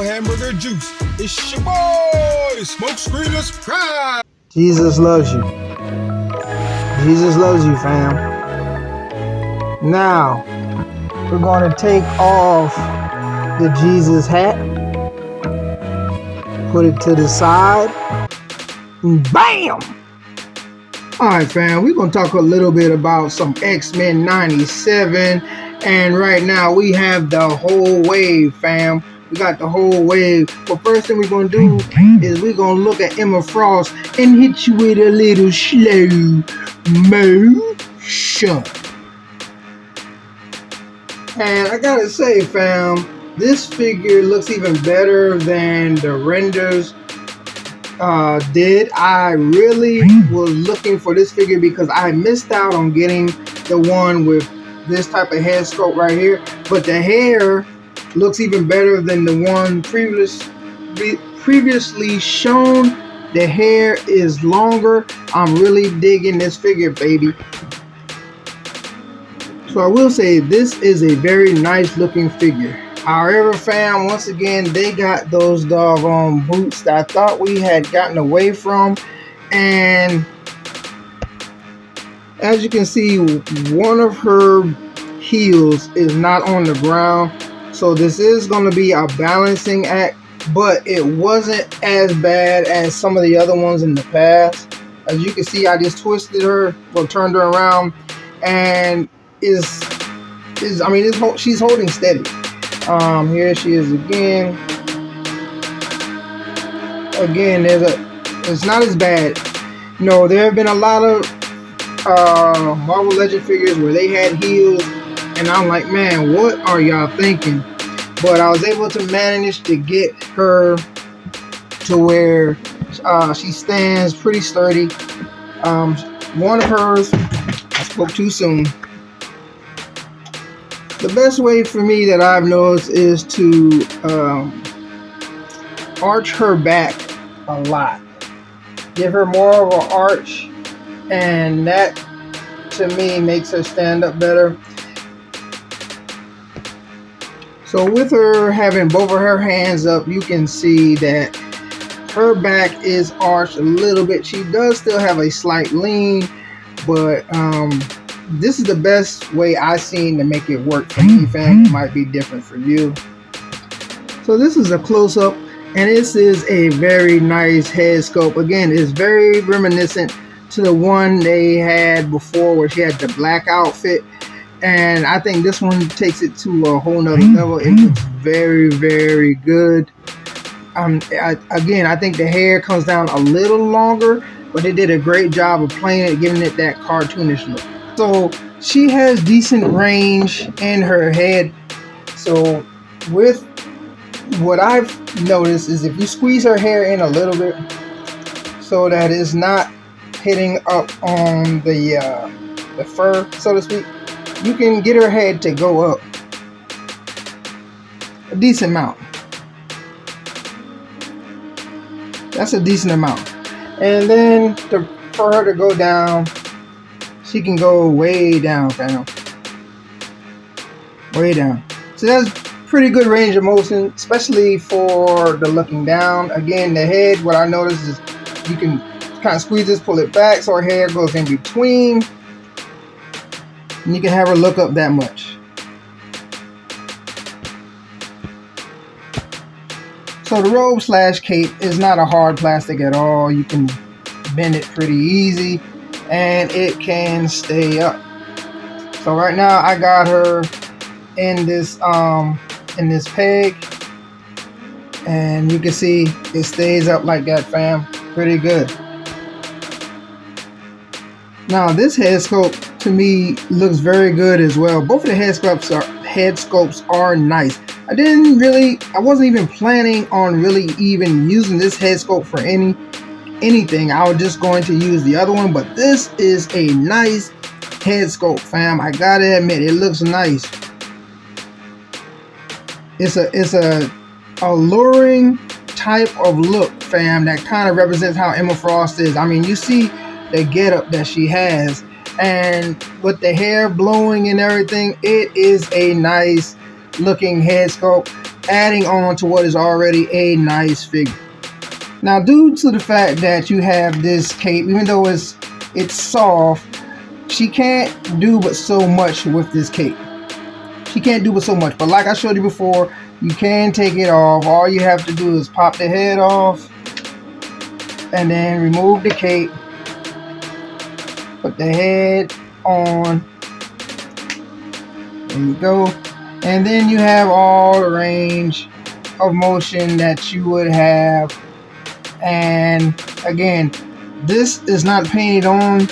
hamburger juice. It's your boy, Smoke Screenless Pride. Jesus loves you. Jesus loves you, fam. Now, we're going to take off the Jesus hat, put it to the side, and bam! Alright, fam, we're going to talk a little bit about some X-Men97, and right now we have the whole wave, fam. We got the whole wave. But first thing we're going to do is we're going to look at Emma Frost and hit you with a little slow motion. And I gotta say, fam, this figure looks even better than the renders did. I really was looking for this figure because I missed out on getting the one with this type of head sculpt right here. But the hair looks even better than the one previously shown. The hair is longer. I'm really digging this figure, baby. So I will say this is a very nice looking figure. However, fam, once again, they got those doggone boots that I thought we had gotten away from. And as you can see, one of her heels is not on the ground. So this is going to be a balancing act, but it wasn't as bad as some of the other ones in the past. As you can see, I just twisted her, or turned her around, and she's holding steady. Here she is again. It's not as bad. You know, there have been a lot of Marvel Legend figures where they had heels, and I'm like, man, what are y'all thinking? But I was able to manage to get her to where she stands pretty sturdy. One of hers, I spoke too soon. The best way for me that I've noticed is to arch her back a lot. Give her more of an arch, and that to me makes her stand up better. So with her having both of her hands up, you can see that her back is arched a little bit. She does still have a slight lean, but this is the best way I've seen to make it work for me, fam. It might be different for you. So this is a close-up, and this is a very nice head sculpt. Again, it's very reminiscent to the one they had before where she had the black outfit. And I think this one takes it to a whole nother level. It looks very, very good. Again, I think the hair comes down a little longer, but they did a great job of playing it, giving it that cartoonish look. So she has decent range in her head. So with what I've noticed is if you squeeze her hair in a little bit so that it's not hitting up on the fur, so to speak, you can get her head to go up a decent amount. That's a decent amount. And then for her to go down, she can go way down, fam. Way down. So that's pretty good range of motion, especially for the looking down. Again, the head, what I noticed is you can kind of squeeze this, pull it back, so her hair goes in between. And you can have her look up that much. So the robe / cape is not a hard plastic at all. You can bend it pretty easy, and it can stay up. So right now I got her in this peg, and you can see it stays up like that, fam. Pretty good. Now this head sculpt to me looks very good as well. Both of the head sculpts are nice. I wasn't even planning on really even using this head sculpt for anything. I was just going to use the other one, but this is a nice head sculpt, fam. I gotta admit, it looks nice. It's a alluring type of look, fam, that kind of represents how Emma Frost is. I mean, you see the getup that she has, and with the hair blowing and everything, it is a nice looking head sculpt. adding on to what is already a nice figure. Now, due to the fact that you have this cape, even though it's soft, she can't do but so much with this cape. She can't do but so much. But like I showed you before, you can take it off. All you have to do is pop the head off and then remove the cape. Put the head on. There you go. And then you have all the range of motion that you would have. And again, this is not painted on.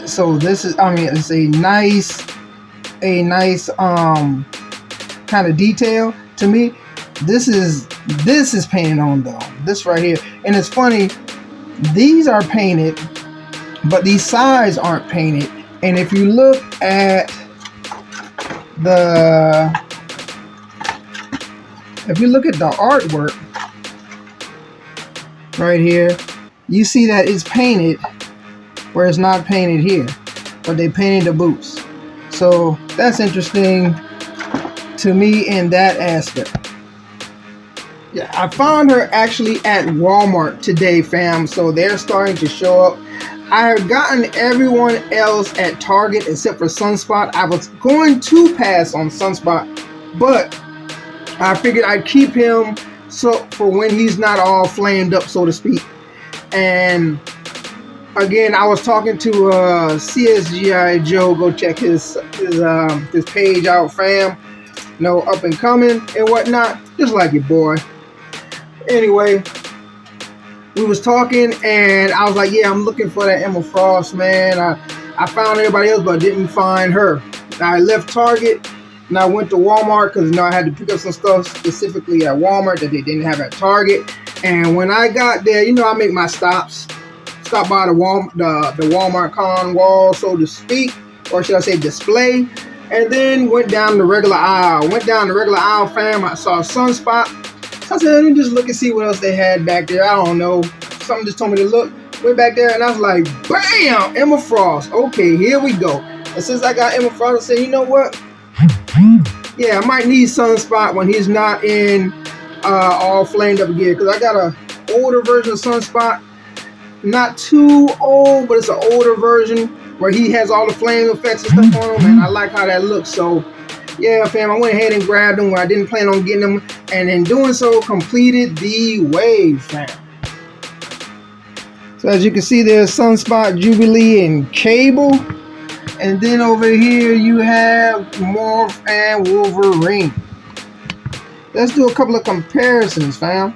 So this is, I mean, it's a nice kind of detail to me. This is painted on though. This right here. And it's funny, these are painted, but these sides aren't painted. And if you look at the artwork right here, you see that it's painted where it's not painted here, but they painted the boots. So that's interesting to me in that aspect. Yeah, I found her actually at Walmart today, fam. So they're starting to show up. I have gotten everyone else at Target except for Sunspot. I was going to pass on Sunspot, but I figured I'd keep him so for when he's not all flamed up, so to speak. And again, I was talking to CSGI Joe. Go check his page out, fam. You know, up and coming and whatnot, just like your boy. Anyway, we was talking and I was like, yeah, I'm looking for that Emma Frost, man. I found everybody else, but didn't find her. I left Target and I went to Walmart because, you know, I had to pick up some stuff specifically at Walmart that they didn't have at Target. And when I got there, you know, I make my stops. Stop by the Walmart con wall, so to speak, or should I say display, and then went down the regular aisle. Fam. I saw Sunspot. I said, let me just look and see what else they had back there. I don't know. Something just told me to look. Went back there and I was like, bam! Emma Frost. Okay, here we go. And since I got Emma Frost, I said, you know what? Yeah, I might need Sunspot when he's not in all flamed up gear. Because I got a older version of Sunspot. Not too old, but it's an older version where he has all the flame effects and stuff on him. And I like how that looks. So, yeah, fam, I went ahead and grabbed them where I didn't plan on getting them. And in doing so, completed the wave, fam. So as you can see, there's Sunspot, Jubilee, and Cable. And then over here, you have Morph and Wolverine. Let's do a couple of comparisons, fam.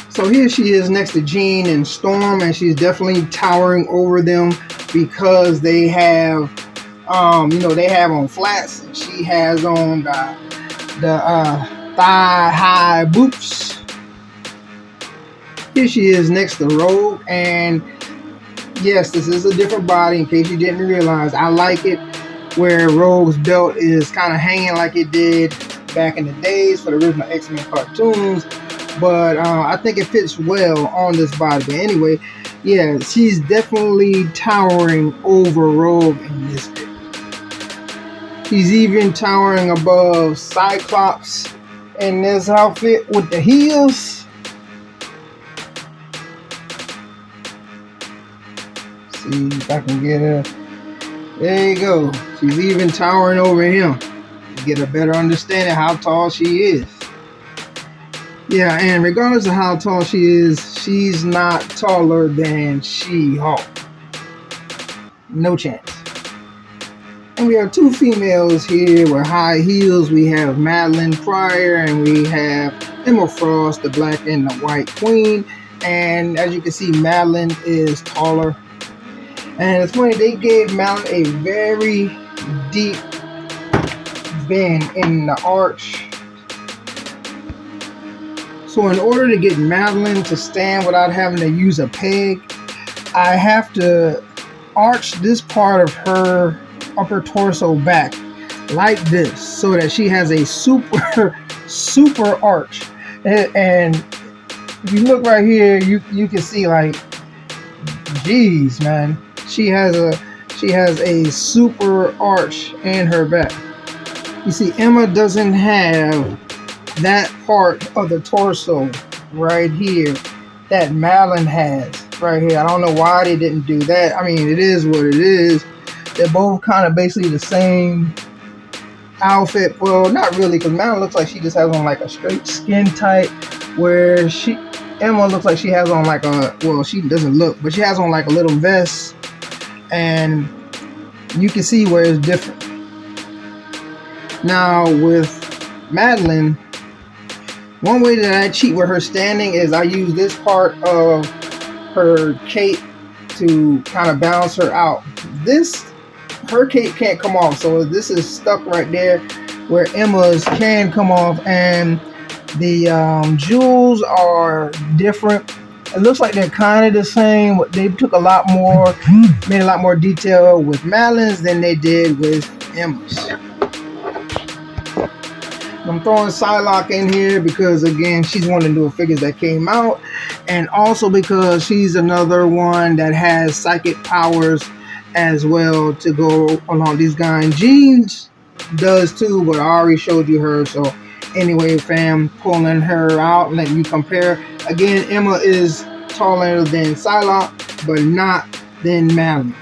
So here she is next to Jean and Storm, and she's definitely towering over them because they have, you know, they have on flats, and she has on the thigh-high boots. Here she is next to Rogue, and yes, this is a different body. In case you didn't realize, I like it where Rogue's belt is kind of hanging like it did back in the days for the original X-Men cartoons. But I think it fits well on this body. But anyway, yeah, she's definitely towering over Rogue in this bit. She's even towering above Cyclops in this outfit with the heels. See if I can get her. There you go. She's even towering over him. To get a better understanding how tall she is. Yeah, and regardless of how tall she is, she's not taller than She-Hulk. No chance. And we have two females here with high heels. We have Madeline Pryor and we have Emma Frost, the black and the white queen. And as you can see, Madeline is taller. And it's funny, they gave Madeline a very deep bend in the arch. So in order to get Madeline to stand without having to use a peg, I have to arch this part of her upper torso back like this so that she has a super arch. And if you look right here, you can see, like, geez, man, she has a super arch in her back. You see, Emma doesn't have that part of the torso right here that Malin has right here. I don't know why they didn't do that. I mean, it is what it is. They're both kind of basically the same outfit. Well, not really, because Malin looks like she just has on like a straight skin tight, where Emma looks like she has on like a, well, she doesn't look, but she has on like a little vest, and you can see where it's different. Now with Madeline, one way that I cheat with her standing is I use this part of her cape to kind of balance her out. Her cape can't come off, so this is stuck right there where Emma's can come off, and the jewels are different. It looks like they're kind of the same. They took a lot more, made a lot more detail with Madeline's than they did with Emma's. I'm throwing Psylocke in here because, again, she's one of the newer figures that came out, and also because she's another one that has psychic powers as well to go along these guys. Jean's does too, but I already showed you her. So anyway, fam, pulling her out, letting you compare. Again, Emma is taller than Psylocke, but not than Madeline.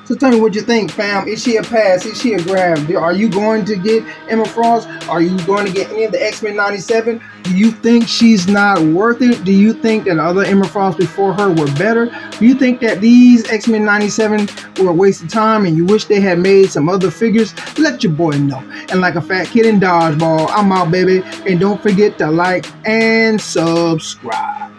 So tell me what you think, fam. Is she a pass? Is she a grab? Are you going to get Emma Frost? Are you going to get any of the X-Men97? Do you think she's not worth it? Do you think that other Emma Frost before her were better? Do you think that these X-Men97 were a waste of time and you wish they had made some other figures? Let your boy know. And like a fat kid in dodgeball, I'm out, baby. And don't forget to like and subscribe.